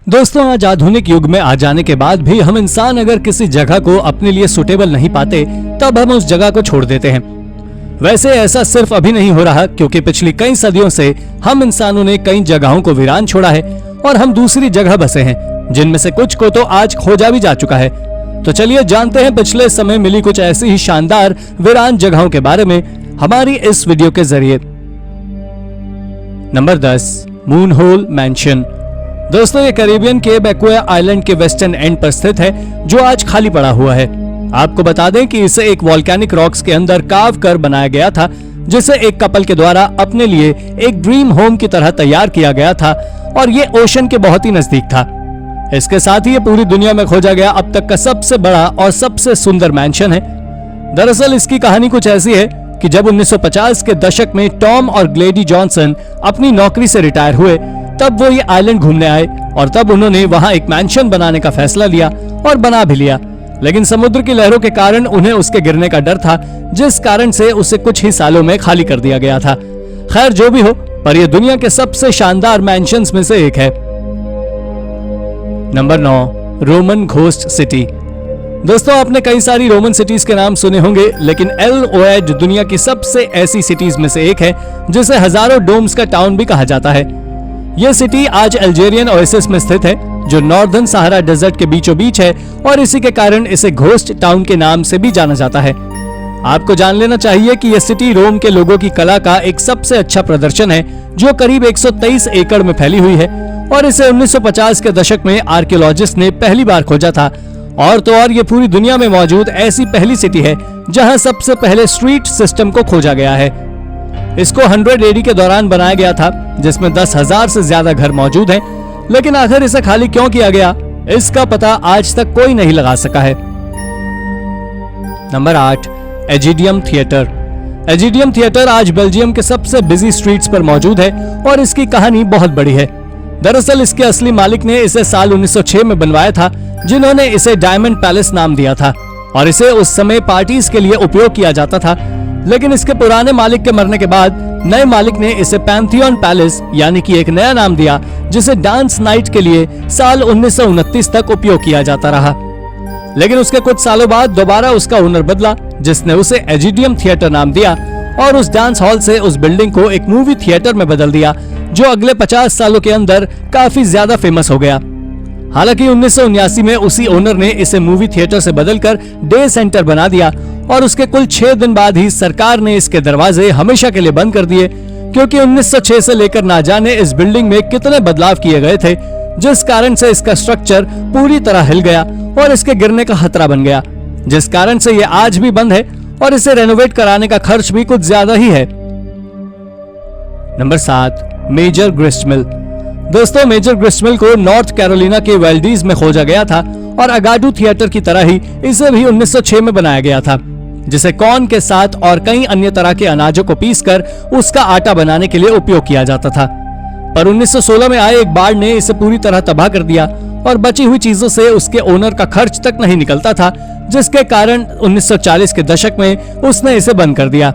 दोस्तों, आज आधुनिक युग में आ जाने के बाद भी हम इंसान अगर किसी जगह को अपने लिए सुटेबल नहीं पाते तब हम उस जगह को छोड़ देते हैं। वैसे ऐसा सिर्फ अभी नहीं हो रहा, क्योंकि पिछली कई सदियों से हम इंसानों ने कई जगहों को वीरान छोड़ा है और हम दूसरी जगह बसे हैं, जिनमें से कुछ को तो आज खोजा भी जा चुका है। तो चलिए जानते हैं पिछले समय मिली कुछ ऐसी ही शानदार वीरान जगहों के बारे में हमारी इस वीडियो के जरिए। Number 10, moon hole mansion. दोस्तों, ये कैरिबियन के बैकुआ आइलैंड के वेस्टर्न एंड पर स्थित है, जो आज खाली पड़ा हुआ है। आपको बता दें कि इसे एक वॉल्केनिक रॉक्स के अंदर कार्व कर बनाया गया था, जिसे एक कपल के द्वारा अपने लिए एक ड्रीम होम की तरह तैयार किया गया था और ये ओशन के बहुत ही नजदीक था। इसके साथ ही ये पूरी दुनिया में खोजा गया अब तक का सबसे बड़ा और सबसे सुंदर मैंशन है। दरअसल इसकी कहानी कुछ ऐसी है कि जब 1950 के दशक में टॉम और ग्लेडी जॉनसन अपनी नौकरी से रिटायर हुए, तब वो ये आइलैंड घूमने आए और तब उन्होंने वहां एक मैंशन बनाने का फैसला लिया और बना भी लिया। लेकिन समुद्र की लहरों के कारण उन्हें उसके गिरने का डर था, जिस कारण से उसे कुछ ही सालों में खाली कर दिया गया था। खैर, जो भी हो, पर यह दुनिया के सबसे शानदार मैंशंस में से एक है। Number 9, Roman ghost city. दोस्तों, आपने कई सारी रोमन सिटीज के नाम सुने होंगे, लेकिन एल ओएड दुनिया की सबसे ऐसी सिटीज में से एक है जिसे हजारों डोम्स का टाउन भी कहा जाता है। यह सिटी आज अल्जेरियन ओएसिस में स्थित है, जो नॉर्दर्न सहारा डेजर्ट के बीचों बीच है और इसी के कारण इसे घोस्ट टाउन के नाम से भी जाना जाता है। आपको जान लेना चाहिए कि यह सिटी रोम के लोगों की कला का एक सबसे अच्छा प्रदर्शन है, जो करीब 123 एकड़ में फैली हुई है और इसे 1950 के दशक में आर्कियोलॉजिस्ट ने पहली बार खोजा था। और तो और ये पूरी दुनिया में मौजूद ऐसी पहली सिटी है जहां सबसे पहले स्ट्रीट सिस्टम को खोजा गया है। इसको 100 एडी के दौरान बनाया गया था, जिसमें 10,000 से ज्यादा घर मौजूद हैं, लेकिन आखिर इसे खाली क्यों किया गया, इसका पता आज तक कोई नहीं लगा सका है। Number 8, Aegidium theatre. Aegidium theatre आज बेल्जियम के सबसे बिजी स्ट्रीट्स पर मौजूद है और इसकी कहानी बहुत बड़ी है। दरअसल इसके असली मालिक ने इसे साल 1906 में बनवाया था, जिन्होंने इसे डायमंड पैलेस नाम दिया था और इसे उस समय पार्टीज के लिए उपयोग किया जाता था। लेकिन इसके पुराने मालिक के मरने के बाद नए मालिक ने इसे पैंथियन पैलेस यानी कि एक नया नाम दिया, जिसे डांस नाइट के लिए साल 1929 तक उपयोग किया जाता रहा। लेकिन उसके कुछ सालों बाद दोबारा उसका ओनर बदला, जिसने उसे एजिडियम थिएटर नाम दिया और उस डांस हॉल से उस बिल्डिंग को एक मूवी थिएटर में बदल दिया, जो अगले 50 सालों के अंदर काफी ज्यादा फेमस हो गया। हालांकि 1979 में उसी ओनर ने इसे मूवी थिएटर से बदलकर डे सेंटर बना दिया और उसके कुल 6 दिन बाद ही सरकार ने इसके दरवाजे हमेशा के लिए बंद कर दिए, क्योंकि 1906 से लेकर ना जाने इस बिल्डिंग में कितने बदलाव किए गए थे, जिस कारण से इसका स्ट्रक्चर पूरी तरह हिल गया और इसके गिरने का खतरा बन गया, जिस कारण से ये आज भी बंद है और इसे रेनोवेट कराने का खर्च भी कुछ ज्यादा ही है। नंबर 7, मेजर ग्रिस्ट मिल। दोस्तों, मेजर ग्रिस्ट मिल को नॉर्थ कैरोलिना के वेल्डीज में खोजा गया था और अगाडू थिएटर की तरह ही इसे भी 1906 में बनाया गया था, जिसे कॉर्न के साथ और कई अन्य तरह के अनाजों को पीसकर उसका आटा बनाने के लिए उपयोग किया जाता था। पर 1916 में आए एक बाढ़ ने इसे पूरी तरह तबाह कर दिया और बची हुई चीजों से उसके ओनर का खर्च तक नहीं निकलता था, जिसके कारण 1940 के दशक में उसने इसे बंद कर दिया।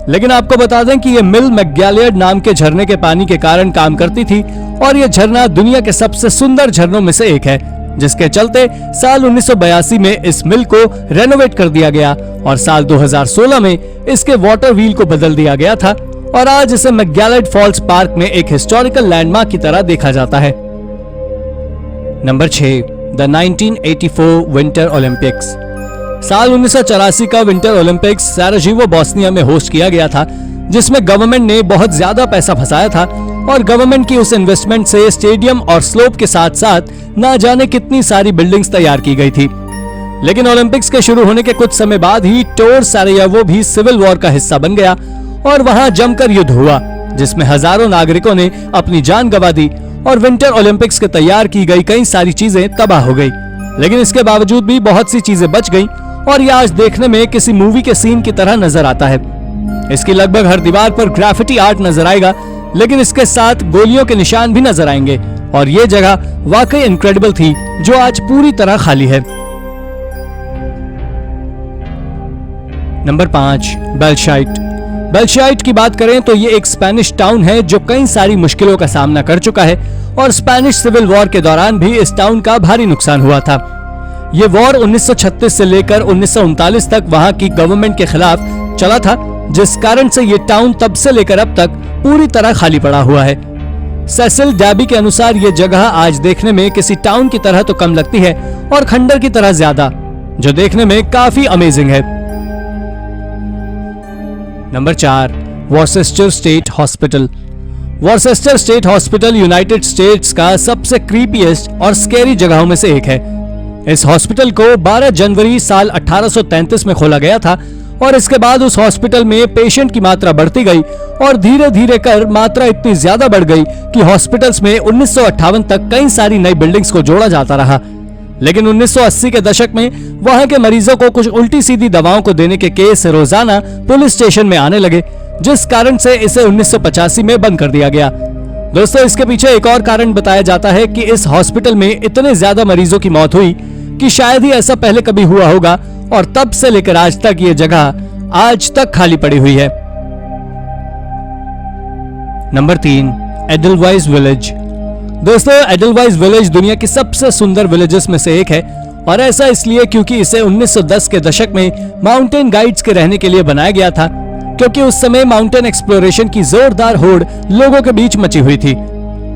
लेकिन आपको बता दें कि यह मिल मैकगैलियर्ड नाम के झरने के पानी के कारण काम करती थी और यह झरना दुनिया के सबसे सुंदर झरनों में से एक है, जिसके चलते साल 1982 में इस मिल को रेनोवेट कर दिया गया और साल 2016 में इसके वाटर व्हील को बदल दिया गया था और आज इसे मैकगैलियर्ड फॉल्स पार्क में एक हिस्टोरिकल लैंडमार्क की तरह देखा जाता है। Number 6, the 1984 winter Olympics. साल 1984 का विंटर ओलंपिक्स सैराजेवो बोस्निया में होस्ट किया गया था, जिसमें गवर्नमेंट ने बहुत ज्यादा पैसा फंसाया था और गवर्नमेंट की उस इन्वेस्टमेंट से स्टेडियम और स्लोप के साथ साथ ना जाने कितनी सारी बिल्डिंग्स तैयार की गई थी। लेकिन ओलंपिक्स के शुरू होने के कुछ समय बाद ही टोर सैराजेवो भी सिविल वॉर का हिस्सा बन गया और वहां जमकर युद्ध हुआ, जिसमें हजारों नागरिकों ने अपनी जान गंवा दी और विंटर ओलंपिक्स के तैयार की गई कई सारी चीजें तबाह हो गई। लेकिन इसके बावजूद भी बहुत सी चीजें बच गई और यह आज देखने में किसी मूवी के सीन की तरह नजर आता है। इसकी लगभग हर दीवार पर ग्राफिटी आर्ट नजर आएगा, लेकिन इसके साथ गोलियों के निशान भी नजर आएंगे और ये जगह वाकई इनक्रेडिबल थी, जो आज पूरी तरह खाली है। नंबर 5, बेल्शाइट। बेल्शाइट की बात करें तो ये एक स्पेनिश टाउन है जो कई सारी मुश्किलों का सामना कर चुका है और स्पेनिश सिविल वॉर के दौरान भी इस टाउन का भारी नुकसान हुआ था। ये वॉर 1936 से लेकर 1939 तक वहां की गवर्नमेंट के खिलाफ चला था, जिस कारण से ये टाउन तब से लेकर अब तक पूरी तरह खाली पड़ा हुआ है। सेसिल डैबी के अनुसार ये जगह आज देखने में किसी टाउन की तरह तो कम लगती है और खंडर की तरह ज्यादा, जो देखने में काफी अमेजिंग है। Number 4, Worcester state hospital. Worcester state hospital United states का सबसे क्रीपीएस्ट और स्कैरी जगहों में से एक है। इस हॉस्पिटल को 12 जनवरी साल 1833 में खोला गया था और इसके बाद उस हॉस्पिटल में पेशेंट की मात्रा बढ़ती गई और धीरे धीरे कर मात्रा इतनी ज्यादा बढ़ गई कि हॉस्पिटल्स में 1958 तक कई सारी नई बिल्डिंग्स को जोड़ा जाता रहा। लेकिन 1980 के दशक में वहां के मरीजों को कुछ उल्टी सीधी दवाओं को देने के केस रोजाना पुलिस स्टेशन में आने लगे, जिस कारण से इसे 1985 में बंद कर दिया गया। दोस्तों, इसके पीछे एक और कारण बताया जाता है कि इस हॉस्पिटल में इतने ज्यादा मरीजों की मौत हुई कि शायद ही ऐसा पहले कभी हुआ होगा और तब से लेकर आज तक ये जगह आज तक खाली पड़ी हुई है। Number 3, Edelweiss village. दोस्तों, एडलवाइस विलेज दुनिया की सबसे सुंदर विलेजेस में से एक है और ऐसा इसलिए क्योंकि इसे 1910 के दशक में माउंटेन गाइड्स के रहने के लिए बनाया गया था, क्योंकि उस समय माउंटेन एक्सप्लोरेशन की जोरदार होड़ लोगों के बीच मची हुई थी।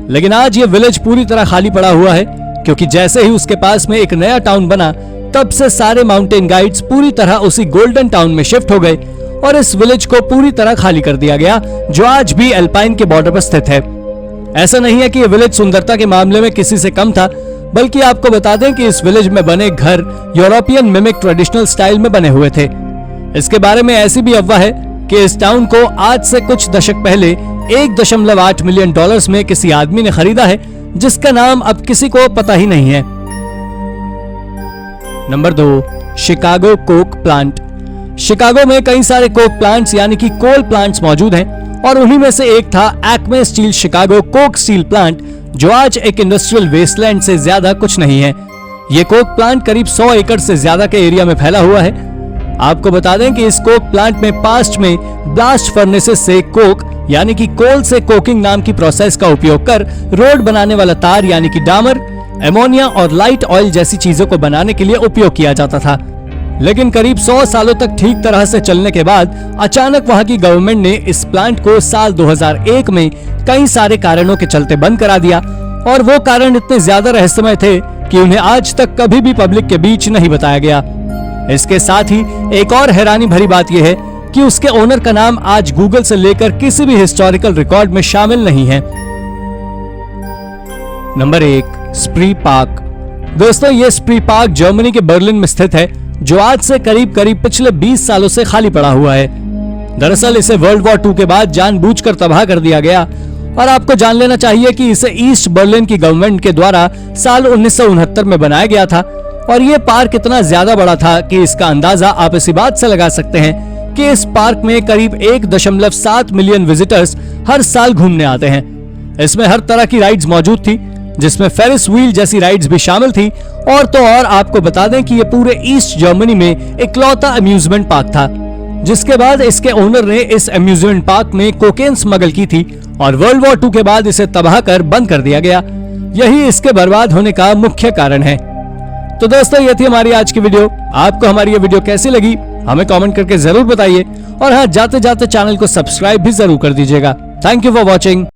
लेकिन आज ये विलेज पूरी तरह खाली पड़ा हुआ है, क्योंकि जैसे ही उसके पास में एक नया टाउन बना तब से सारे माउंटेन गाइड्स पूरी तरह उसी गोल्डन टाउन में शिफ्ट हो गए और इस विलेज को पूरी तरह खाली कर दिया गया, जो आज भी अल्पाइन के बॉर्डर पर स्थित है। ऐसा नहीं है कि ये विलेज सुंदरता के मामले में किसी से कम था, बल्कि आपको बता दें कि इस विलेज में बने घर यूरोपियन मिमिक ट्रेडिशनल स्टाइल में बने हुए थे। इसके बारे में ऐसी भी अफवाह है कि इस टाउन को आज से कुछ दशक पहले $1.8 मिलियन में किसी आदमी ने खरीदा है, जिसका नाम अब किसी को पता ही नहीं है। Number 2, Chicago Coke plant. Chicago में कई सारे कोक प्लांट्स यानी कि कोल प्लांट्स मौजूद हैं और उन्हीं में से एक था Acme steel Chicago Coke steel plant, जो आज एक इंडस्ट्रियल वेस्टलैंड से ज्यादा कुछ नहीं है। ये कोक प्लांट करीब 100 एकड़ से ज्यादा के एरिया में फैला हुआ है। आपको बता दें कि इस कोक प्लांट में पास्ट में ब्लास्ट फर्नेसेस से कोक यानी कि कोल से कोकिंग नाम की प्रोसेस का उपयोग कर रोड बनाने वाला तार यानी कि डामर, एमोनिया और लाइट ऑयल जैसी चीजों को बनाने के लिए उपयोग किया जाता था। लेकिन करीब 100 सालों तक ठीक तरह से चलने के बाद अचानक वहां की गवर्नमेंट ने इस प्लांट को साल 2001 में कई सारे कारणों के चलते बंद करा दिया और वो कारण इतने ज्यादा रहस्यमय थे कि उन्हें आज तक कभी भी पब्लिक के बीच नहीं बताया गया। इसके साथ ही एक और हैरानी भरी बात यह है कि उसके ओनर का नाम आज गूगल से लेकर किसी भी हिस्टोरिकल रिकॉर्ड में शामिल नहीं है। Number 1, स्प्री park. दोस्तों, ये स्प्री पार्क जर्मनी के बर्लिन में स्थित है, जो आज से करीब पिछले 20 सालों से खाली पड़ा हुआ है। दरअसल इसे वर्ल्ड वॉर 2 के बाद जानबूझकर तबाह कर दिया गया और आपको जान लेना चाहिए कि इसे ईस्ट बर्लिन की गवर्नमेंट के द्वारा साल 1969 में बनाया गया था और ये पार्क इतना ज्यादा बड़ा था कि इसका अंदाजा आप इसी बात से लगा सकते हैं कि इस पार्क में करीब 1.7 मिलियन विजिटर्स हर साल घूमने आते हैं। इसमें हर तरह की राइड्स मौजूद थी, जिसमें फेरिस व्हील जैसी राइड्स भी शामिल थी और तो और आपको बता दें कि ये पूरे ईस्ट जर्मनी में इकलौता अम्यूजमेंट पार्क था। जिसके बाद इसके ओनर ने इस अम्यूजमेंट पार्क में कोकेन स्मगल की थी और वर्ल्ड वॉर 2 के बाद इसे तबाह कर बंद कर दिया गया। यही इसके बर्बाद होने का मुख्य कारण है। तो दोस्तों, ये थी हमारी आज की वीडियो। आपको हमारी ये वीडियो कैसी लगी हमें कमेंट करके जरूर बताइए और हाँ, जाते जाते चैनल को सब्सक्राइब भी जरूर कर दीजिएगा। Thank you for watching.